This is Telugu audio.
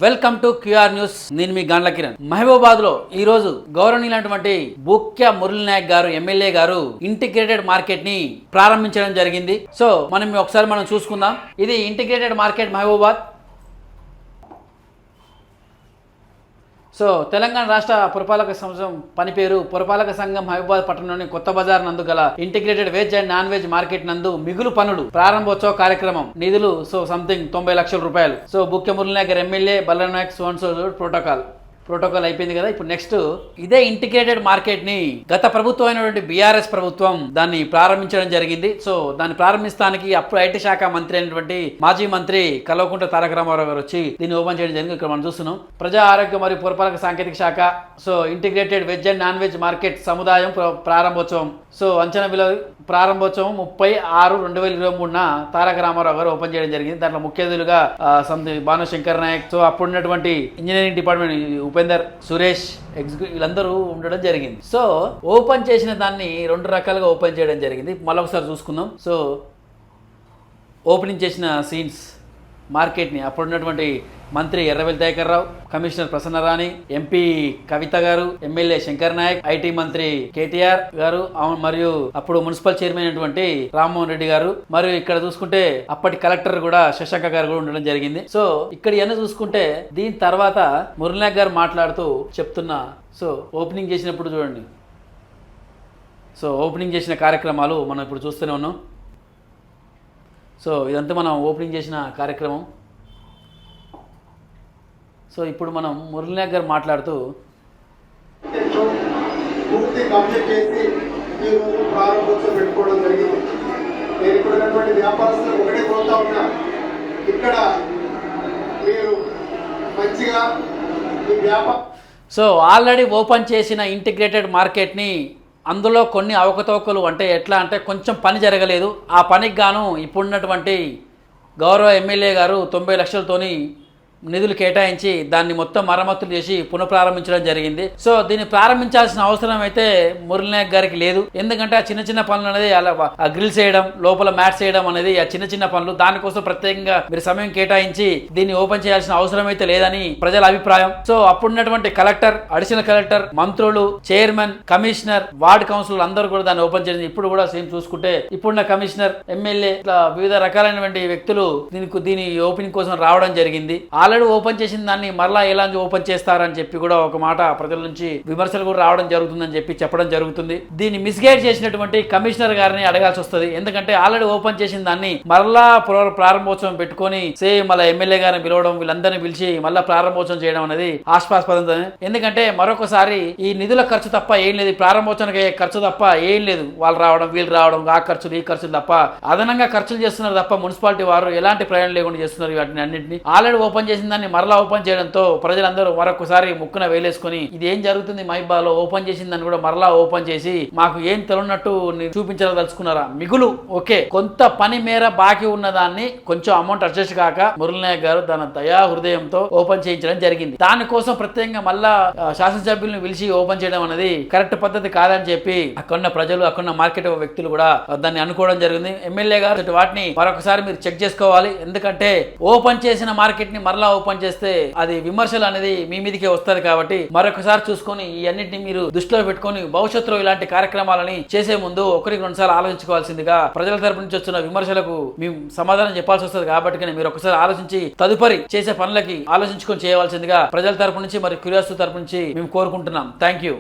Welcome to QR news. నేను మీ గండ్ల కిరణ్. మహబూబాబాద్ లో ఈ రోజు గౌరవనీయులైనటువంటి బూక్యా మురళీ నాయక్ గారు ఎమ్మెల్యే గారు ఇంటిగ్రేటెడ్ మార్కెట్ ని ప్రారంభించడం జరిగింది. సో ఒకసారి మనం చూసుకుందాం. ఇది integrated market Mahabubabad. So Telangana రాష్ట్ర పురపాలక సంఘం పని పేరు పురపాలక సంఘం మహబూబాబాద్ పట్టణంలోని కొత్త బజార్ నందు గల integrated veg and non veg market నందు మిగులు పనులు ప్రారంభోత్సవ కార్యక్రమం. నిధులు సంథింగ్ 90 లక్షల రూపాయలు. So Bhukya Murali Naik MLA Ballari Naik protocol అయిపోయింది కదా. ఇప్పుడు నెక్స్ట్ ఇదే ఇంటిగ్రేటెడ్ మార్కెట్ ని గత ప్రభుత్వం అయినటువంటి బీఆర్ఎస్ ప్రభుత్వం దాన్ని ప్రారంభించడం జరిగింది. సో దాన్ని ప్రారంభించడానికి అప్పుడు ఐటీ శాఖ మంత్రి అయినటువంటి మాజీ మంత్రి కల్వకుంట్ల తారక రామారావు గారు వచ్చి దీన్ని ఓపెన్ చేయడం జరిగింది. ఇక్కడ మనం చూస్తున్నాం. ప్రజా ఆరోగ్య మరియు పురపాలక సాంకేతిక శాఖ so integrated veg and non veg market సముదాయం ప్రారంభోత్సవం. సో అంచనా విలువ ప్రారంభోత్సవం 30/6/2023 తారక రామారావు గారు ఓపెన్ చేయడం జరిగింది. దాంట్లో ముఖ్య అతిథులుగా భానుశంకర్ నాయక్, సో అప్పుడున్నటువంటి engineering department Upender, Suresh, executive వీళ్ళందరూ ఉండడం జరిగింది. సో ఓపెన్ చేసిన దాన్ని 2 రకాలుగా ఓపెన్ చేయడం జరిగింది. మళ్ళొకసారి చూసుకుందాం. సో ఓపెనింగ్ చేసిన సీన్స్ మార్కెట్ని అప్పుడున్నటువంటి మంత్రి ఎర్రబెల్లి దయాకర్ రావు, కమిషనర్ ప్రసన్నరాణి, ఎంపీ కవిత గారు, ఎమ్మెల్యే శంకర్ నాయక్, ఐటీ మంత్రి కేటీఆర్ గారు మరియు అప్పుడు మున్సిపల్ చైర్మన్ అయినటువంటి రామ్మోహన్ రెడ్డి గారు, మరియు ఇక్కడ చూసుకుంటే అప్పటి కలెక్టర్ కూడా శశాంక గారు కూడా ఉండడం జరిగింది. సో ఇక్కడ ఇవన్నీ చూసుకుంటే దీని తర్వాత మురళీ నాయక్ గారు మాట్లాడుతూ చెప్తున్నా. సో ఓపెనింగ్ చేసినప్పుడు చూడండి. సో ఓపెనింగ్ చేసిన కార్యక్రమాలు మనం ఇప్పుడు చూస్తూనే ఉన్నాం. సో ఇదంతా మనం ఓపెనింగ్ చేసిన కార్యక్రమం. సో ఇప్పుడు మనం మురళీ నాయక్ గారు మాట్లాడుతూ పూర్తి కంప్లీట్ చేసి ఈరోజు ప్రారంభోత్సవం పెట్టుకోవడం జరిగింది. నేను ఇక్కడ ఉన్నటువంటి వ్యాపారస్తులకు ఒకటే కోరుతా ఉన్నా, ఇక్కడ మీరు మంచిగా ఈ వ్యాపారం సో ఆల్రెడీ ఓపెన్ చేసిన ఇంటిగ్రేటెడ్ మార్కెట్ని అందులో కొన్ని అవకతవకలు అంటే ఎట్లా అంటే కొంచెం పని జరగలేదు. ఆ పనికి గాను ఇప్పుడున్నటువంటి గౌరవ ఎమ్మెల్యే గారు 90 లక్షలతోని నిధులు కేటాయించి దాన్ని మొత్తం మరమ్మతులు చేసి పునఃప్రారంభించడం జరిగింది. సో దీన్ని ప్రారంభించాల్సిన అవసరం అయితే మురళీ నాయక్ గారికి లేదు. ఎందుకంటే ఆ చిన్న చిన్న పనులు అనేది అలా ఆ గ్రిల్స్ వేయడం, లోపల మ్యాట్స్ వేయడం అనేది ఆ చిన్న చిన్న పనులు. దానికోసం ప్రత్యేకంగా మీరు సమయం కేటాయించి దీన్ని ఓపెన్ చేయాల్సిన అవసరం అయితే లేదని ప్రజల అభిప్రాయం. సో అప్పుడున్నటువంటి కలెక్టర్, అడిషనల్ కలెక్టర్, మంత్రులు, చైర్మన్, కమిషనర్, వార్డు కౌన్సిలర్ అందరూ కూడా దాన్ని ఓపెన్ చేసింది. ఇప్పుడు కూడా సేమ్ చూసుకుంటే ఇప్పుడున్న కమిషనర్, ఎమ్మెల్యే ఇట్లా వివిధ రకాలైనటువంటి వ్యక్తులు దీని ఓపెనింగ్ కోసం రావడం జరిగింది. ఆల్రెడీ ఓపెన్ చేసిన దాన్ని మరలా ఎలా ఓపెన్ చేస్తారని చెప్పి కూడా ఒక మాట ప్రజల నుంచి విమర్శలు కూడా రావడం జరుగుతుందని చెప్పడం జరుగుతుంది. దీన్ని మిస్గైడ్ చేసినటువంటి కమిషనర్ గారిని అడగాల్సి వస్తుంది. ఎందుకంటే ఆల్రెడీ ఓపెన్ చేసిన దాన్ని మరలా ప్రారంభోత్సవం పెట్టుకొని మళ్ళీ ఎమ్మెల్యే గారిని పిలవడం, వీళ్ళందరినీ పిలిచి మళ్ళీ ప్రారంభోత్సవం చేయడం అనేది ఆస్పాస్పదం. ఎందుకంటే మరొకసారి ఈ నిధుల ఖర్చు తప్ప ఏం లేదు, ప్రారంభోత్సవానికి ఖర్చు తప్ప ఏం లేదు. వాళ్ళు రావడం, వీళ్ళు రావడం, ఆ ఖర్చులు ఈ ఖర్చులు తప్ప అదనంగా ఖర్చులు చేస్తున్నారు తప్ప మున్సిపాలిటీ వారు ఎలాంటి ప్రయాణం లేకుండా చేస్తున్నారు. వాటిని అన్నింటినీ ఆల్రెడీ ఓపెన్ చేసిన దాన్ని మరలా ఓపెన్ చేయడంతో ప్రజలందరూ మరొకసారి ముక్కున వేలేసుకుని ఇది ఏం జరుగుతుంది మహిబాలో, ఓపెన్ చేసిన దాన్ని కూడా మరలా ఓపెన్ చేసి మాకు ఏం తెలియనట్టు చూపించాలదలుచుకున్నారా? మిగులు ఓకే, కొంత పని మేర బాకీ ఉన్న దాన్ని కొంచెం అమౌంట్ అడ్జస్ట్ కాక మురళీ నాయక్ గారు తన దయా హృదయంతో ఓపెన్ చేయించడం జరిగింది. దానికోసం ప్రత్యేకంగా మళ్ళా శాసనసభ్యులను పిలిచి ఓపెన్ చేయడం అనేది కరెక్ట్ పద్ధతి కాదని చెప్పి అక్కడున్న ప్రజలు, అక్కడున్న మార్కెట్ వ్యక్తులు కూడా దాన్ని అనుకోవడం జరిగింది. ఎమ్మెల్యే గారు వాటిని మరొకసారి మీరు చెక్ చేసుకోవాలి. ఎందుకంటే ఓపెన్ చేసిన మార్కెట్ ని మరలా ఓపెన్ చేస్తే అది విమర్శలు అనేది మీ మీదకే వస్తుంది. కాబట్టి మరొకసారి చూసుకొని ఈ అన్నింటినీ మీరు దృష్టిలో పెట్టుకొని భవిష్యత్తులో ఇలాంటి కార్యక్రమాలని చేసే ముందు 1-2 సార్లు ఆలోచించుకోవాల్సిందిగా ప్రజల తరపు నుంచి వచ్చిన విమర్శలకు మేము సమాధానం చెప్పాల్సి వస్తుంది. కాబట్టి మీరు ఒకసారి ఆలోచించి తదుపరి చేసే పనులకి ఆలోచించుకొని చేయవలసిందిగా ప్రజల తరపు నుంచి మరియు క్యూరియాసిటీ తరపు నుంచి మేము కోరుకుంటున్నాం. Thank you.